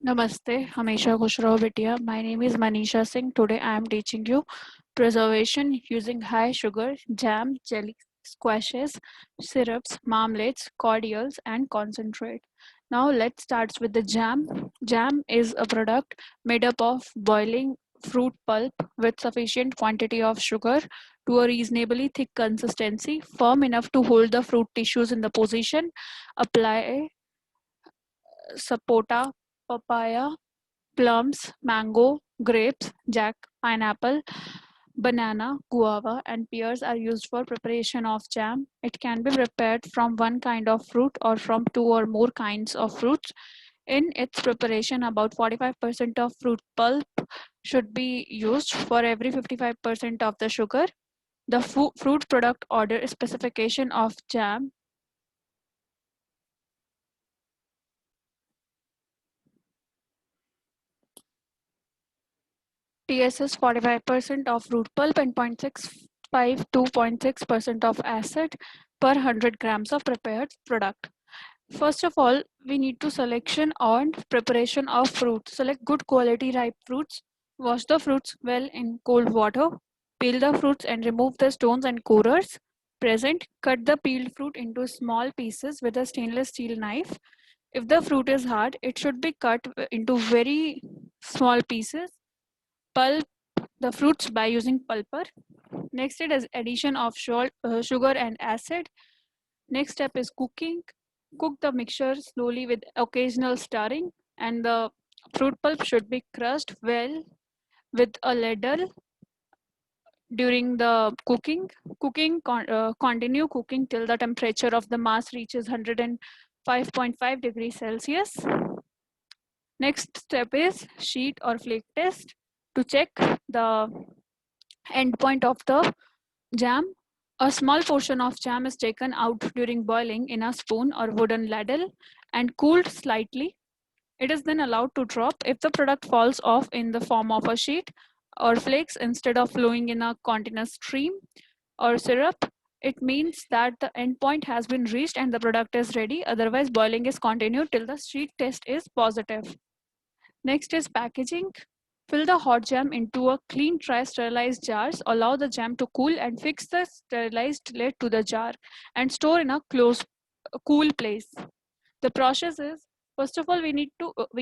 Namaste, Hamesha Khushro Bitia. My name is Manisha Singh. Today I am teaching you preservation using high sugar, jam, jelly, squashes, syrups, marmalades, cordials, and concentrate. Now let's start with the jam. Jam is a product made up of boiling fruit pulp with sufficient quantity of sugar to a reasonably thick consistency, firm enough to hold the fruit tissues in the position. Apply sapota, papaya, plums, mango, grapes, jack, pineapple, banana, guava, and pears are used for preparation of jam. It can be prepared from one kind of fruit or from two or more kinds of fruits. In its preparation, about 45% of fruit pulp should be used for every 55% of the sugar. The fruit product order specification of jam TSS 45% of root pulp and 0.65 to 0.6% of acid per 100 grams of prepared product. First of all, we need to selection and preparation of fruit. Select good quality ripe fruits. Wash the fruits well in cold water. Peel the fruits and remove the stones and corers present. Cut the peeled fruit into small pieces with a stainless steel knife. If the fruit is hard, it should be cut into very small pieces. Pulp the fruits by using pulper. Next it is addition of sugar and acid. Next step is cooking. Cook the mixture slowly with occasional stirring, and the fruit pulp should be crushed well with a ladle during the cooking. Continue cooking till the temperature of the mass reaches 105.5 degrees Celsius. Next step is sheet or flake test to check the endpoint of the jam. A small portion of jam is taken out during boiling in a spoon or wooden ladle and cooled slightly. It is then allowed to drop. If the product falls off in the form of a sheet or flakes instead of flowing in a continuous stream or syrup, it means that the endpoint has been reached and the product is ready. Otherwise, boiling is continued till the sheet test is positive. Next is packaging. Fill the hot jam into a clean, dry, sterilized jars. Allow the jam to cool and fix the sterilized lid to the jar and store in a closed, cool place. The process is first of all we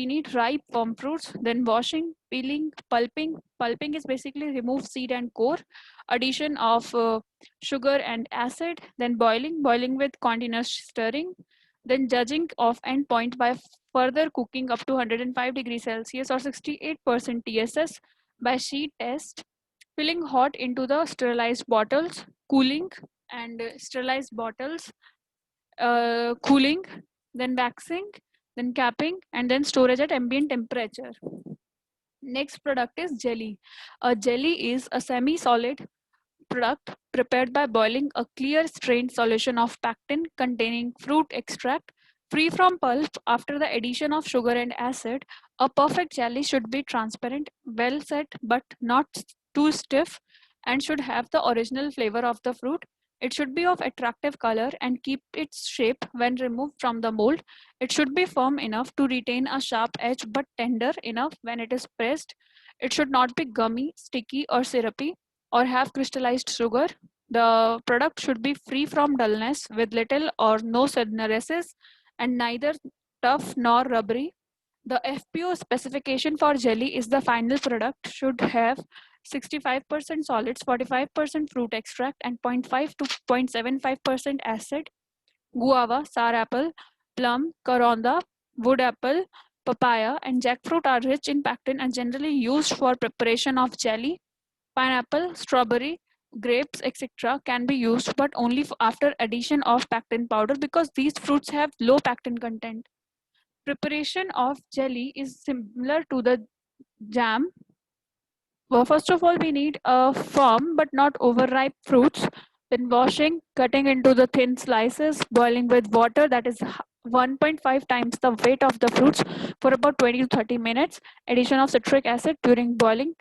need ripe firm fruits, then washing, peeling, pulping. Pulping is basically remove seed and core, addition of sugar and acid, then boiling with continuous stirring, then judging of end point by further cooking up to 105 degrees Celsius or 68% TSS by sheet test, filling hot into the sterilized bottles, cooling and sterilized bottles, cooling, then waxing, then capping, and then storage at ambient temperature. Next product is jelly. A jelly is a semi-solid product prepared by boiling a clear strained solution of pectin containing fruit extract free from pulp after the addition of sugar and acid. A perfect jelly should be transparent, well set but not too stiff, and should have the original flavor of the fruit. It should be of attractive color and keep its shape when removed from the mold. It should be firm enough to retain a sharp edge but tender enough when it is pressed. It should not be gummy, sticky, or syrupy or have crystallized sugar. The product should be free from dullness with little or no synersis and neither tough nor rubbery. The FPO specification for jelly is the final product should have 65% solids, 45% fruit extract, and 0.5 to 0.75% acid. Guava, sour apple, plum, caronda, wood apple, papaya, and jackfruit are rich in pectin and generally used for preparation of jelly. Pineapple, strawberry, grapes, etc. can be used, but only after addition of pectin powder because these fruits have low pectin content. Preparation of jelly is similar to the jam. Well, first of all, we need a firm but not overripe fruits. Then washing, cutting into the thin slices, boiling with water that is 1.5 times the weight of the fruits for about 20 to 30 minutes. Addition of citric acid during boiling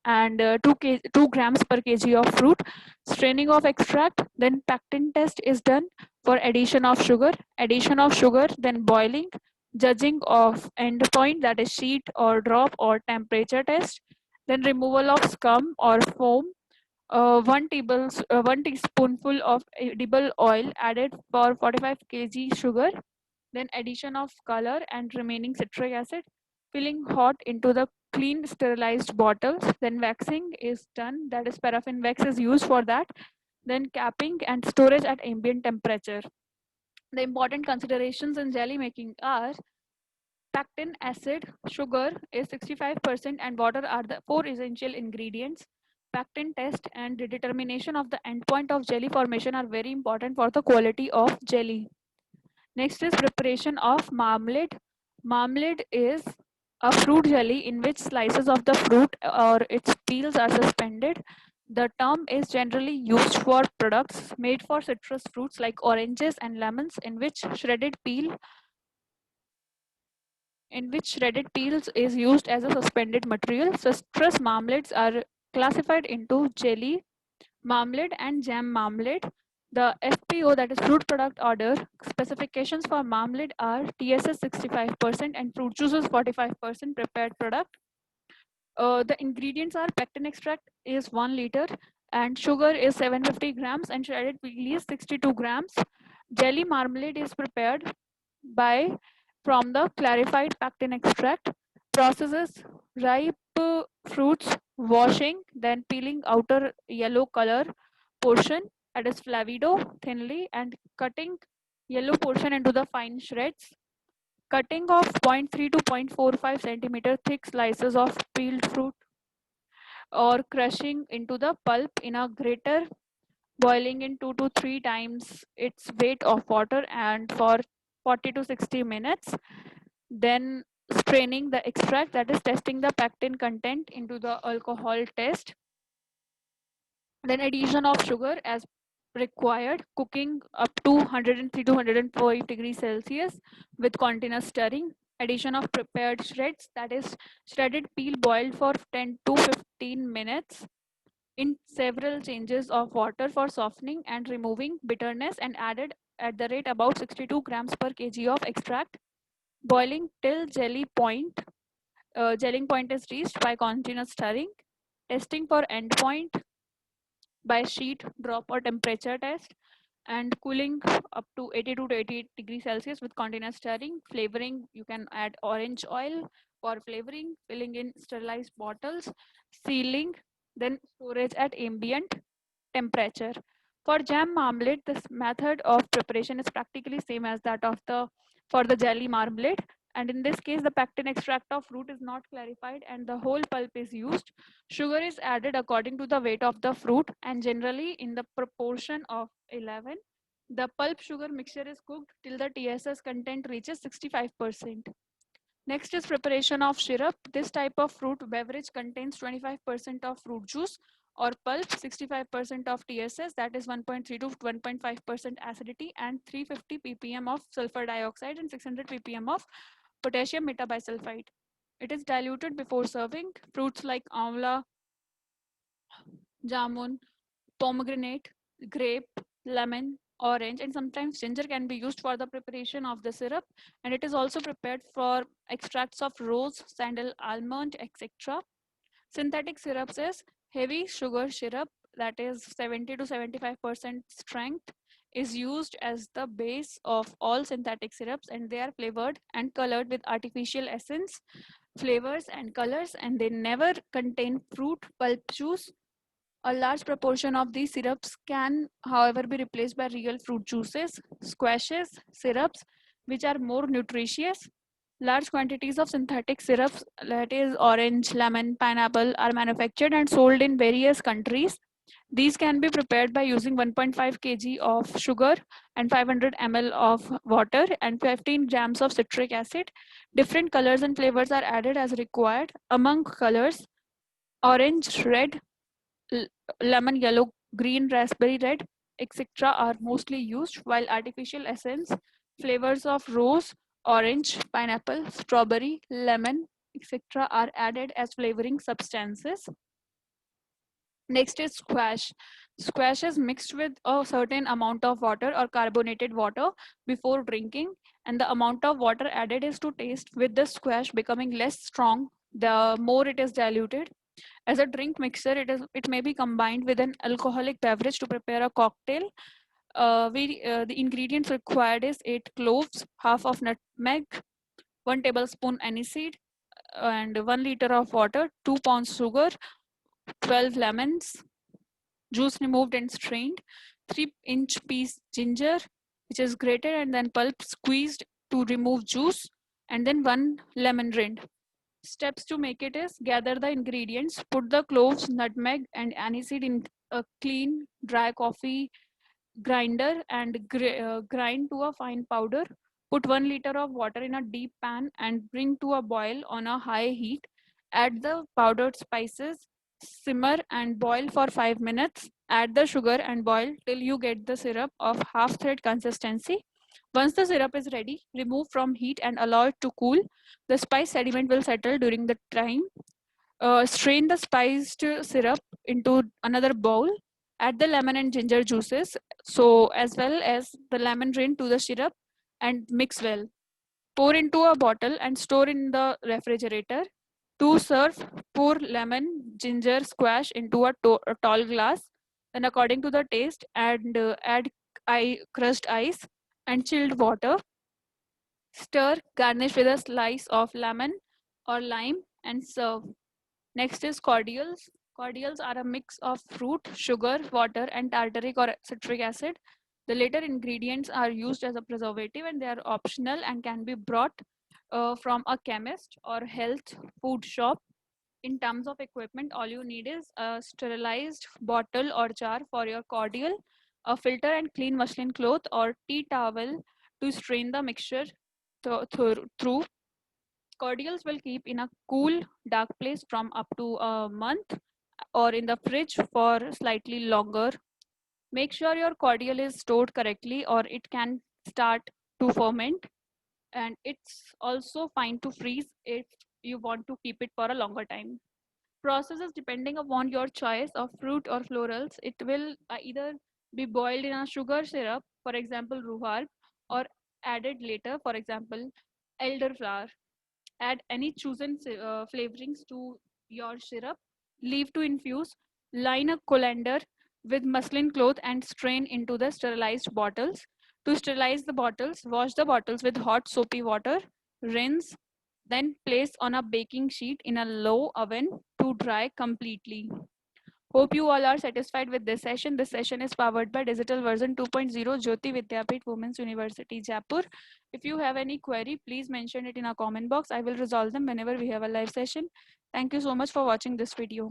and 2 grams per kg of fruit. Straining of extract, then pectin test is done for addition of sugar. Addition of sugar, then boiling, judging of endpoint, that is sheet or drop or temperature test, then removal of scum or foam, 1 teaspoonful of edible oil added for 45 kg sugar, then addition of color and remaining citric acid, filling hot into the clean sterilized bottles, then waxing is done, that is paraffin wax is used for that, then capping and storage at ambient temperature. The important considerations in jelly making are pectin acid, sugar is 65% and water are the four essential ingredients. Pectin test and the determination of the endpoint of jelly formation are very important for the quality of jelly. Next is preparation of marmalade. Marmalade is a fruit jelly in which slices of the fruit or its peels are suspended. The term is generally used for products made for citrus fruits like oranges and lemons in which shredded peels is used as a suspended material. Citrus marmalades are classified into jelly marmalade and jam marmalade. The FPO, that is fruit product order, specifications for marmalade are TSS 65% and fruit juices 45% prepared product. The ingredients are pectin extract is 1 liter and sugar is 750 grams and shredded peel is 62 grams. Jelly marmalade is prepared by from the clarified pectin extract. Processes ripe fruits, washing, then peeling outer yellow color portion, that is flavido, thinly, and cutting yellow portion into the fine shreds. Cutting of 0.3 to 0.45 centimeter thick slices of peeled fruit or crushing into the pulp in a grater, boiling in 2 to 3 times its weight of water and for 40 to 60 minutes, then straining the extract, that is testing the pectin content into the alcohol test, then addition of sugar as required, cooking up to 103 to 105 degrees Celsius with continuous stirring, addition of prepared shreds, that is shredded peel boiled for 10 to 15 minutes in several changes of water for softening and removing bitterness and added at the rate about 62 grams per kg of extract, boiling till jelly point. Gelling point is reached by continuous stirring, testing for endpoint by sheet, drop or temperature test, and cooling up to 82 to 88 degrees Celsius with continuous stirring. Flavoring, you can add orange oil for flavoring, filling in sterilized bottles, sealing, then storage at ambient temperature. For jam marmalade, this method of preparation is practically same as that of the for the jelly marmalade. And in this case, the pectin extract of fruit is not clarified and the whole pulp is used. Sugar is added according to the weight of the fruit and generally in the proportion of 11. The pulp sugar mixture is cooked till the TSS content reaches 65%. Next is preparation of syrup. This type of fruit beverage contains 25% of fruit juice or pulp, 65% of TSS, that is 1.3 to 1.5% acidity, and 350 ppm of sulfur dioxide and 600 ppm of potassium metabisulfite. It is diluted before serving. Fruits like amla, jamun, pomegranate, grape, lemon, orange, and sometimes ginger can be used for the preparation of the syrup. And it is also prepared for extracts of rose, sandal, almond, etc. Synthetic syrups is heavy sugar syrup, that is 70 to 75% strength, is used as the base of all synthetic syrups and they are flavored and colored with artificial essence, flavors and colors, and they never contain fruit pulp juice. A large proportion of these syrups can, however, be replaced by real fruit juices, squashes, syrups, which are more nutritious. Large quantities of synthetic syrups, that is orange, lemon, pineapple, are manufactured and sold in various countries. These can be prepared by using 1.5 kg of sugar and 500 ml of water and 15 grams of citric acid. Different colors and flavors are added as required. Among colors, orange, red, lemon yellow, green, raspberry red, etc. are mostly used, while artificial essence, flavors of rose, orange, pineapple, strawberry, lemon, etc. are added as flavoring substances. Next is squash. Squash is mixed with a certain amount of water or carbonated water before drinking and the amount of water added is to taste, with the squash becoming less strong the more it is diluted. As a drink mixer, it may be combined with an alcoholic beverage to prepare a cocktail. The ingredients required is 8 cloves, half of nutmeg, 1 tablespoon aniseed, and 1 liter of water, 2 pounds sugar, 12 lemons, juice removed and strained, 3-inch piece ginger, which is grated and then pulp squeezed to remove juice, and then 1 lemon rind. Steps to make it is: gather the ingredients, put the cloves, nutmeg, and aniseed in a clean, dry coffee grinder and grind to a fine powder. Put 1 liter of water in a deep pan and bring to a boil on a high heat. Add the powdered spices, simmer and boil for 5 minutes. Add the sugar and boil till you get the syrup of half thread consistency. Once the syrup is ready, remove from heat and allow it to cool. The spice sediment will settle during the time. Strain the spiced syrup into another bowl. Add the lemon and ginger juices, so as well as the lemon rind to the syrup, and mix well. Pour into a bottle and store in the refrigerator. To serve, pour lemon, ginger squash into a tall glass. Then, according to the taste, add crushed ice and chilled water. Stir, garnish with a slice of lemon or lime, and serve. Next is cordials. Cordials are a mix of fruit, sugar, water, and tartaric or citric acid. The later ingredients are used as a preservative and they are optional and can be brought from a chemist or health food shop. In terms of equipment, all you need is a sterilized bottle or jar for your cordial, a filter and clean muslin cloth or tea towel to strain the mixture through. Cordials will keep in a cool, dark place from up to a month or in the fridge for slightly longer. Make sure your cordial is stored correctly or it can start to ferment. And it's also fine to freeze if you want to keep it for a longer time. Processes depending upon your choice of fruit or florals, it will either be boiled in a sugar syrup, for example, rhubarb, or added later, for example, elderflower. Add any chosen flavorings to your syrup. Leave to infuse. Line a colander with muslin cloth and strain into the sterilized bottles. To sterilize the bottles, wash the bottles with hot soapy water. Rinse, then place on a baking sheet in a low oven to dry completely. Hope you all are satisfied with this session. This session is powered by Digital Version 2.0 Jyoti Vidyapith Women's University, Jaipur. If you have any query, please mention it in our comment box. I will resolve them whenever we have a live session. Thank you so much for watching this video.